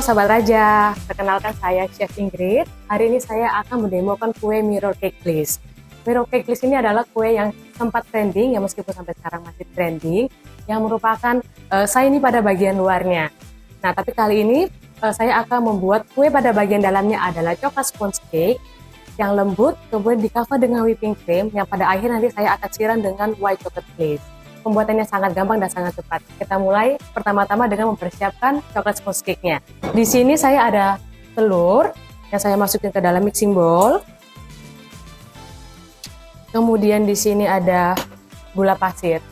Sobat Raja, perkenalkan saya Chef Ingrid. Hari ini saya akan mendemokan kue Mirror Cake Bliss. Mirror Cake Bliss ini adalah kue yang sempat trending, ya meskipun sampai sekarang masih trending, yang merupakan shiny pada bagian luarnya. Nah, tapi kali ini saya akan membuat kue pada bagian dalamnya adalah coklat sponge cake yang lembut, kemudian di cover dengan whipping cream, yang pada akhir nanti saya akan siram dengan white chocolate glaze. Pembuatannya sangat gampang dan sangat cepat. Kita mulai pertama-tama dengan mempersiapkan coklat sponge cake-nya. Di sini saya ada telur yang saya masukin ke dalam mixing bowl. Kemudian di sini ada gula pasir.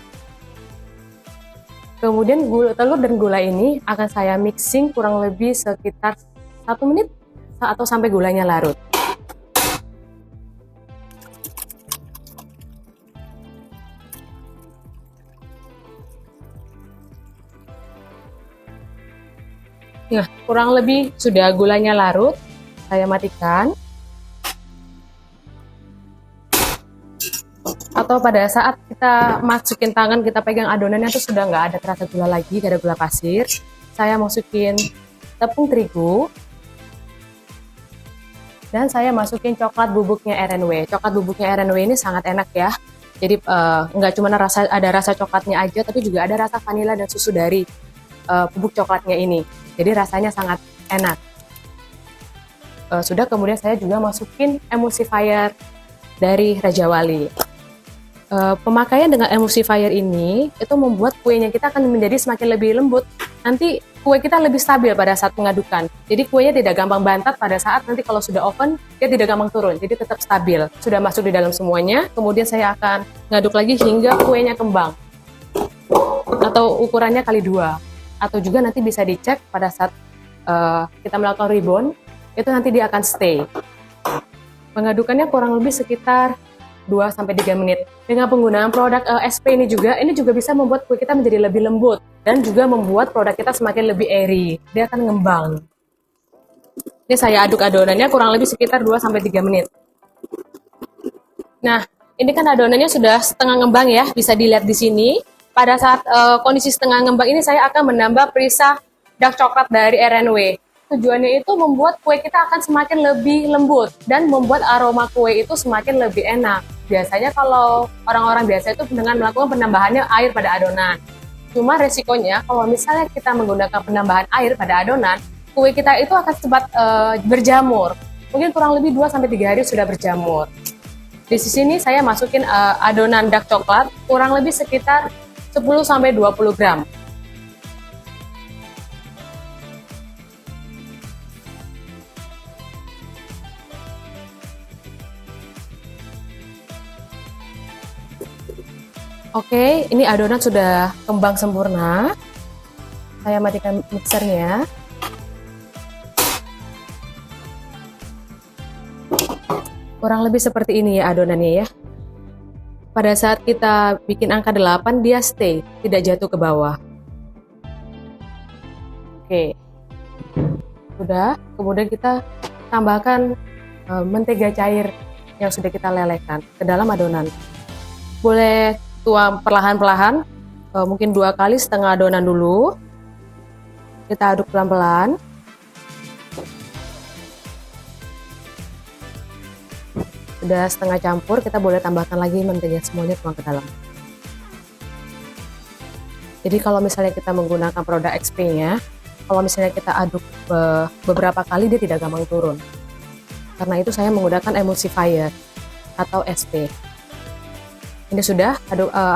Kemudian telur dan gula ini akan saya mixing kurang lebih sekitar 1 menit atau sampai gulanya larut. Nah, kurang lebih sudah gulanya larut, saya matikan. Atau pada saat kita masukin tangan, kita pegang adonannya itu sudah nggak ada terasa gula lagi, nggak ada gula pasir. Saya masukin tepung terigu. Dan saya masukin coklat bubuknya RNW. Coklat bubuknya RNW ini sangat enak ya. Jadi nggak cuma ada rasa coklatnya aja, tapi juga ada rasa vanila dan susu dari bubuk coklatnya ini. Jadi rasanya sangat enak. Sudah, kemudian saya juga masukin emulsifier dari Raja Wali. Pemakaian dengan emulsifier ini itu membuat kuenya kita akan menjadi semakin lebih lembut. Nanti kue kita lebih stabil pada saat mengadukan. Jadi kuenya tidak gampang bantat pada saat nanti kalau sudah oven, dia tidak gampang turun. Jadi tetap stabil. Sudah masuk di dalam semuanya, kemudian saya akan ngaduk lagi hingga kuenya kembang. Atau ukurannya kali 2. Atau juga nanti bisa dicek pada saat kita melakukan rebound, itu nanti dia akan stay. Mengadukannya kurang lebih sekitar 2-3 menit. Dengan penggunaan produk SP ini juga bisa membuat kue kita menjadi lebih lembut dan juga membuat produk kita semakin lebih airy. Dia akan ngembang. Ini saya aduk adonannya kurang lebih sekitar 2-3 menit. Nah, ini kan adonannya sudah setengah ngembang ya, bisa dilihat di sini. Pada saat kondisi setengah ngembang ini saya akan menambah perisa dark coklat dari RNW. Tujuannya itu membuat kue kita akan semakin lebih lembut dan membuat aroma kue itu semakin lebih enak. Biasanya kalau orang-orang biasa itu dengan melakukan penambahannya air pada adonan. Cuma resikonya kalau misalnya kita menggunakan penambahan air pada adonan, kue kita itu akan cepat berjamur. Mungkin kurang lebih 2-3 hari sudah berjamur. Di sini saya masukin adonan dark coklat kurang lebih sekitar 10-20 gram. Oke, ini adonan sudah kembang sempurna. Saya matikan mixernya. Kurang lebih seperti ini ya adonannya ya. Pada saat kita bikin angka 8, dia stay, tidak jatuh ke bawah. Oke. Sudah, kemudian kita tambahkan mentega cair yang sudah kita lelehkan ke dalam adonan. Boleh tuang perlahan-perlahan, mungkin 2 kali setengah adonan dulu. Kita aduk pelan-pelan. Sudah setengah campur, kita boleh tambahkan lagi mentega semuanya tuang ke dalam. Jadi kalau misalnya kita menggunakan produk XP-nya, kalau misalnya kita aduk beberapa kali dia tidak gampang turun. Karena itu saya menggunakan emulsifier atau SP. Ini sudah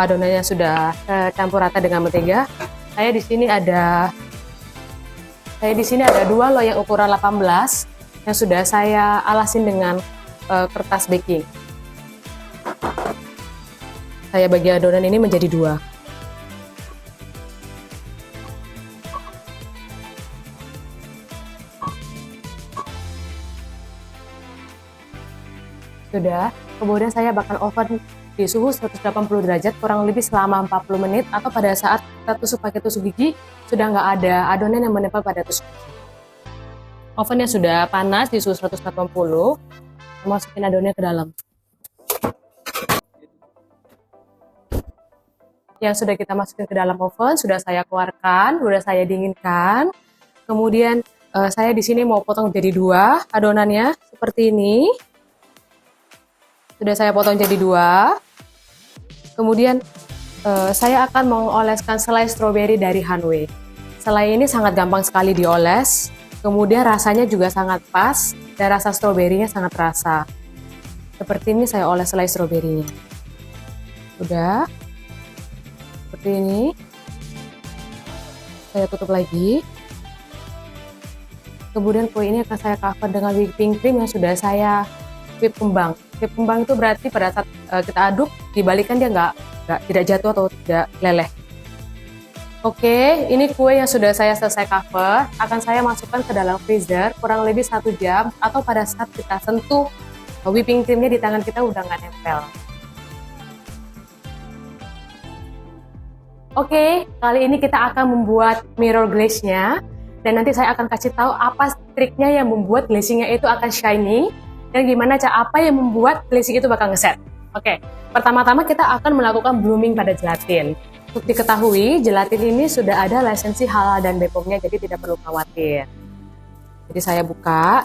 adonannya sudah campur rata dengan mentega. Saya di sini ada 2 loyang ukuran 18 yang sudah saya alasin dengan kertas baking. Saya bagi adonan ini menjadi 2. Sudah, kemudian saya bakar oven di suhu 180 derajat kurang lebih selama 40 menit atau pada saat kita tusuk pakai tusuk gigi sudah nggak ada adonan yang menempel pada tusuk gigi. Ovennya sudah panas di suhu 180. Masukin adonannya ke dalam. Yang sudah kita masukin ke dalam oven, sudah saya keluarkan, sudah saya dinginkan. Kemudian saya di sini mau potong jadi 2 adonannya seperti ini. Sudah saya potong jadi 2. Kemudian saya akan mengoleskan selai stroberi dari Hanway. Selai ini sangat gampang sekali dioles. Kemudian rasanya juga sangat pas dan rasa stroberinya sangat terasa. Seperti ini saya oles selai stroberinya. Udah. Seperti ini. Saya tutup lagi. Kemudian kue ini akan saya cover dengan whipping cream yang sudah saya whip kembang. Whip kembang itu berarti pada saat kita aduk, dibalikan dia tidak jatuh atau tidak leleh. Oke, ini kue yang sudah saya selesai cover, akan saya masukkan ke dalam freezer kurang lebih 1 jam, atau pada saat kita sentuh whipping creamnya di tangan kita udah nggak nempel. Oke, kali ini kita akan membuat mirror glaze-nya, dan nanti saya akan kasih tahu apa triknya yang membuat glazing-nya itu akan shiny, dan gimana cara apa yang membuat glazing itu bakal ngeset. Oke, pertama-tama kita akan melakukan blooming pada gelatin. Untuk diketahui, gelatin ini sudah ada lisensi halal dan BPOM-nya, jadi tidak perlu khawatir. Jadi saya buka.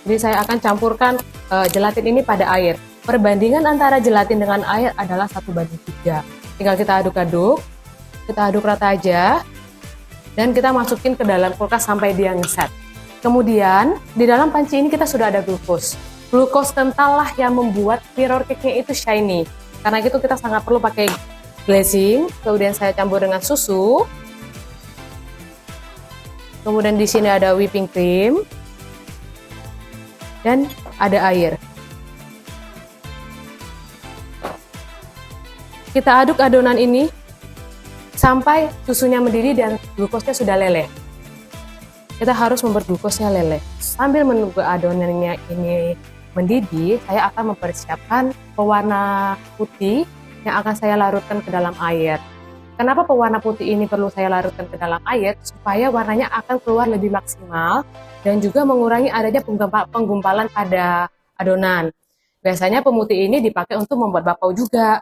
Jadi saya akan campurkan gelatin ini pada air. Perbandingan antara gelatin dengan air adalah 1:3. Tinggal kita aduk-aduk, kita aduk rata aja, dan kita masukin ke dalam kulkas sampai dia ngeset. Kemudian, di dalam panci ini kita sudah ada glukos. Glukos kental lah yang membuat mirror cake-nya itu shiny. Karena itu kita sangat perlu pakai glazing. Kemudian saya campur dengan susu. Kemudian di sini ada whipping cream. Dan ada air. Kita aduk adonan ini sampai susunya mendidih dan glukosnya sudah leleh. Kita harus membuat glukosnya leleh. Sambil menunggu adonannya ini mendidih, saya akan mempersiapkan pewarna putih yang akan saya larutkan ke dalam air. Kenapa pewarna putih ini perlu saya larutkan ke dalam air? Supaya warnanya akan keluar lebih maksimal dan juga mengurangi adanya penggumpalan pada adonan. Biasanya pemutih ini dipakai untuk membuat bakpao juga.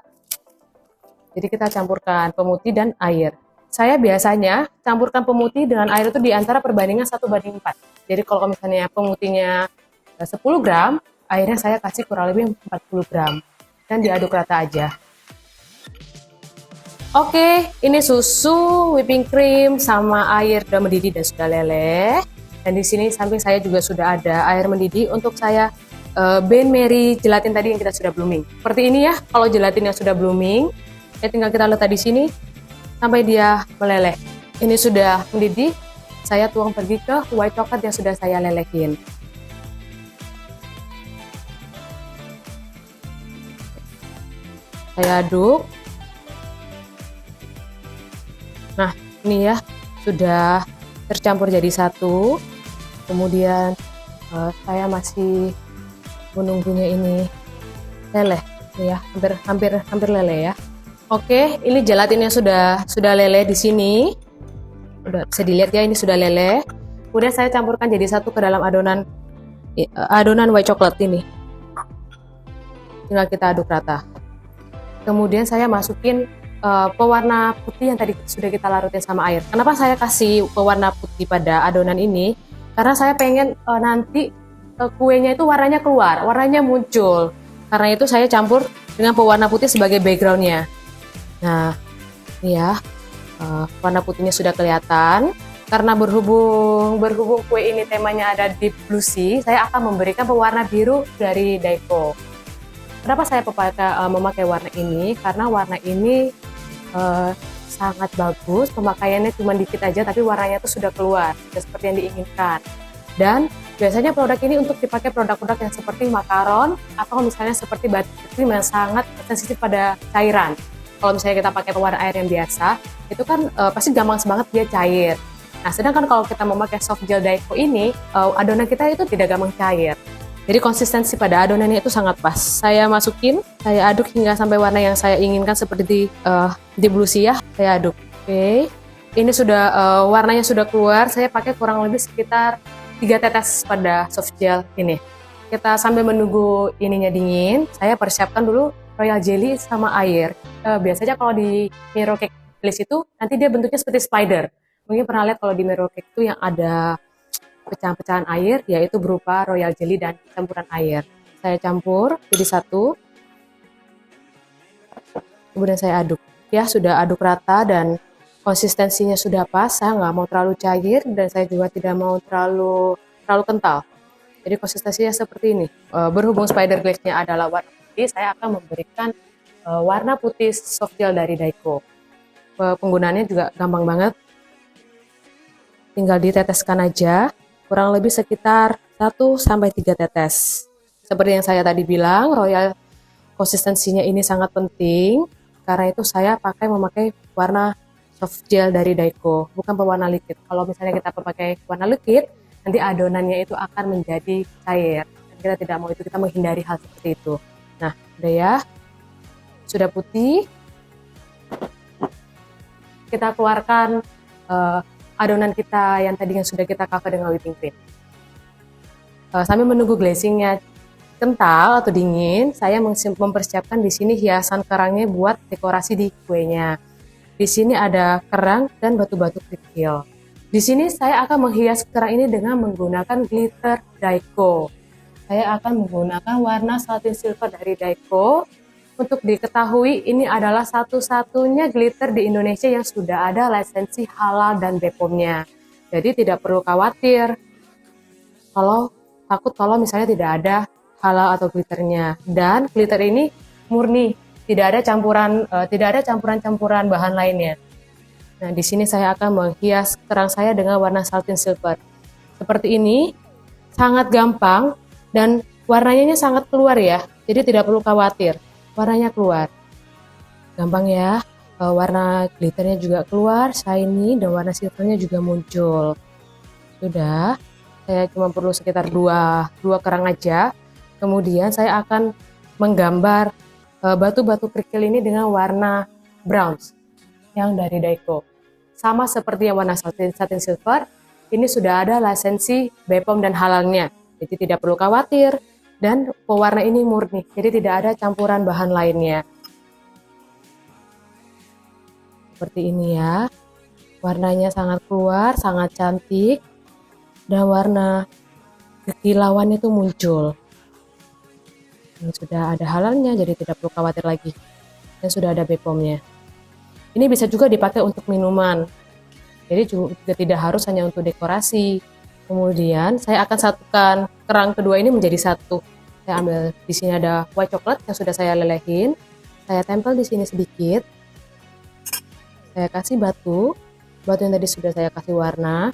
Jadi kita campurkan pemutih dan air. Saya biasanya campurkan pemutih dengan air itu di antara perbandingan 1:4. Jadi kalau misalnya pemutihnya 10 gram, airnya saya kasih kurang lebih 40 gram. Dan diaduk rata aja. Oke, ini susu, whipping cream, sama air sudah mendidih dan sudah leleh. Dan di sini samping saya juga sudah ada air mendidih untuk saya Ben Mary gelatin tadi yang kita sudah blooming. Seperti ini ya, kalau gelatin yang sudah blooming, ya tinggal kita letak di sini sampai dia meleleh. Ini sudah mendidih, saya tuang pergi ke white coklat yang sudah saya lelehin. Saya aduk. Nah, ini ya sudah tercampur jadi satu. Kemudian saya masih menunggunya ini leleh, ya hampir leleh ya. Oke, ini gelatinnya sudah leleh di sini. Udah bisa dilihat ya, ini sudah leleh. Kemudian saya campurkan jadi satu ke dalam adonan white coklat ini. Tinggal kita aduk rata. Kemudian saya masukin pewarna putih yang tadi sudah kita larutin sama air. Kenapa saya kasih pewarna putih pada adonan ini? Karena saya pengen nanti kuenya itu warnanya keluar, warnanya muncul. Karena itu saya campur dengan pewarna putih sebagai backgroundnya. Nah, ini ya, warna putihnya sudah kelihatan. Karena berhubung kue ini temanya ada deep blue sea, saya akan memberikan pewarna biru dari Daico. Kenapa saya memakai warna ini? Karena warna ini sangat bagus, pemakaiannya cuma dikit aja, tapi warnanya itu sudah keluar, sudah seperti yang diinginkan. Dan biasanya produk ini untuk dipakai produk-produk yang seperti makaron, atau misalnya seperti batik krim yang sangat sensitif pada cairan. Kalau misalnya kita pakai pewarna air yang biasa, itu kan pasti gampang banget dia cair. Nah, sedangkan kalau kita memakai soft gel Daico ini, adonan kita itu tidak gampang cair. Jadi konsistensi pada adonannya itu sangat pas. Saya masukin, saya aduk hingga sampai warna yang saya inginkan seperti di blue sea ya. Saya aduk. Oke. Ini sudah warnanya sudah keluar. Saya pakai kurang lebih sekitar 3 tetes pada soft gel ini. Kita sambil menunggu ininya dingin, saya persiapkan dulu royal jelly sama air. Biasanya kalau di mirror cake glaze itu nanti dia bentuknya seperti spider. Mungkin pernah lihat kalau di mirror cake itu yang ada pecahan-pecahan air, yaitu berupa royal jelly dan campuran air. Saya campur jadi satu, kemudian saya aduk. Ya, sudah aduk rata dan konsistensinya sudah pas. Saya nggak mau terlalu cair dan saya juga tidak mau terlalu kental. Jadi konsistensinya seperti ini. Berhubung spider glaze-nya adalah warna putih, saya akan memberikan warna putih soft gel dari Daico. Penggunaannya juga gampang banget. Tinggal diteteskan aja, kurang lebih sekitar 1-3 tetes. Seperti yang saya tadi bilang, royal konsistensinya ini sangat penting. Karena itu saya memakai warna soft gel dari Daico, bukan pewarna liquid. Kalau misalnya kita pakai warna liquid, nanti adonannya itu akan menjadi cair. Dan kita tidak mau itu, kita menghindari hal seperti itu. Nah, udah ya, sudah putih. Kita keluarkan adonan kita yang tadi yang sudah kita cover dengan whipping cream. Sambil menunggu glazingnya kental atau dingin, saya mempersiapkan di sini hiasan kerangnya buat dekorasi di kuenya. Di sini ada kerang dan batu-batu kerikil. Di sini saya akan menghias kerang ini dengan menggunakan glitter Daico. Saya akan menggunakan warna satin silver dari Daico. Untuk diketahui, ini adalah satu-satunya glitter di Indonesia yang sudah ada lisensi halal dan BPOM-nya. Jadi tidak perlu khawatir kalau misalnya tidak ada halal atau glitternya. Dan glitter ini murni, tidak ada campuran bahan lainnya. Nah, di sini saya akan menghias kerang saya dengan warna satin silver. Seperti ini, sangat gampang dan warnanya sangat keluar ya. Jadi tidak perlu khawatir, warnanya keluar. Gampang ya, warna glitternya juga keluar, shiny, dan warna silvernya juga muncul. Sudah, saya cuma perlu sekitar dua kerang aja. Kemudian saya akan menggambar batu-batu kerikil ini dengan warna brown yang dari Daico. Sama seperti yang warna satin silver, ini sudah ada lisensi BPOM dan halalnya. Jadi tidak perlu khawatir, dan pewarna ini murni, jadi tidak ada campuran bahan lainnya. Seperti ini ya, warnanya sangat keluar, sangat cantik, dan warna kekilauan itu muncul. Ini sudah ada halalnya, jadi tidak perlu khawatir lagi. Dan sudah ada BPOM-nya. Ini bisa juga dipakai untuk minuman. Jadi juga tidak harus hanya untuk dekorasi. Kemudian saya akan satukan kerang kedua ini menjadi satu. Saya ambil di sini ada white chocolate yang sudah saya lelehin. Saya tempel di sini sedikit. Saya kasih batu yang tadi sudah saya kasih warna.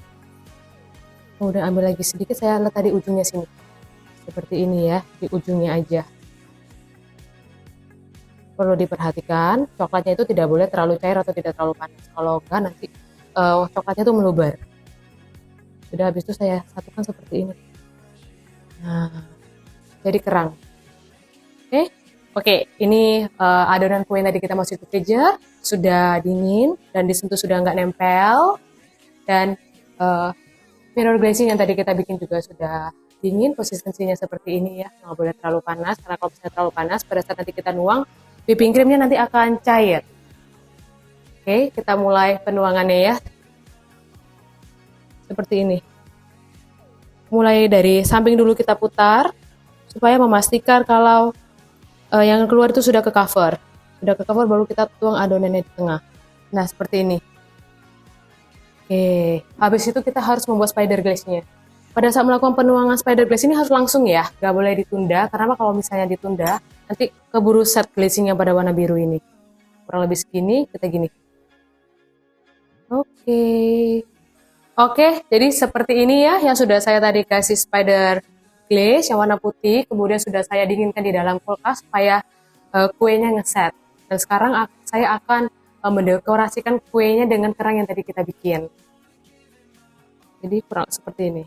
Kemudian ambil lagi sedikit, saya letak di ujungnya sini. Seperti ini ya, di ujungnya aja. Perlu diperhatikan, coklatnya itu tidak boleh terlalu cair atau tidak terlalu panas. Kalau enggak nanti coklatnya itu meluber. Sudah, habis itu saya satukan seperti ini. Nah, jadi kerang. Oke, ini adonan kue yang tadi kita masih kejar, sudah dingin dan disentuh sudah nggak nempel. Dan mirror glazing yang tadi kita bikin juga sudah dingin, konsistensinya seperti ini ya, nggak boleh terlalu panas, karena kalau misalnya terlalu panas, pada saat nanti kita nuang, whipping creamnya nanti akan cair. Oke, kita mulai penuangannya ya. Seperti ini. Mulai dari samping dulu kita putar, supaya memastikan kalau yang keluar itu sudah ke cover. Sudah ke cover baru kita tuang adonannya di tengah. Nah, seperti ini. Oke, habis itu kita harus membuat spider glaze-nya. Pada saat melakukan penuangan spider glaze ini harus langsung ya, nggak boleh ditunda, karena kalau misalnya ditunda, nanti keburu set glazing yang pada warna biru ini. Kurang lebih segini, kita gini. Oke, jadi seperti ini ya, yang sudah saya tadi kasih spider glaze yang warna putih, kemudian sudah saya dinginkan di dalam kulkas supaya kuenya ngeset. Dan sekarang saya akan mendekorasikan kuenya dengan kerang yang tadi kita bikin. Jadi kurang seperti ini.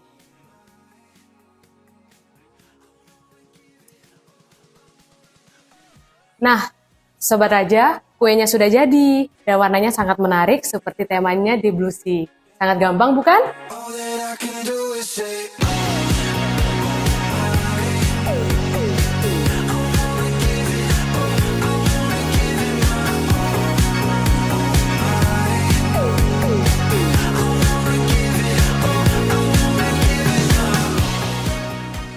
Nah, Sobat Raja, kuenya sudah jadi dan warnanya sangat menarik seperti temanya di Blue Sea. Sangat gampang bukan?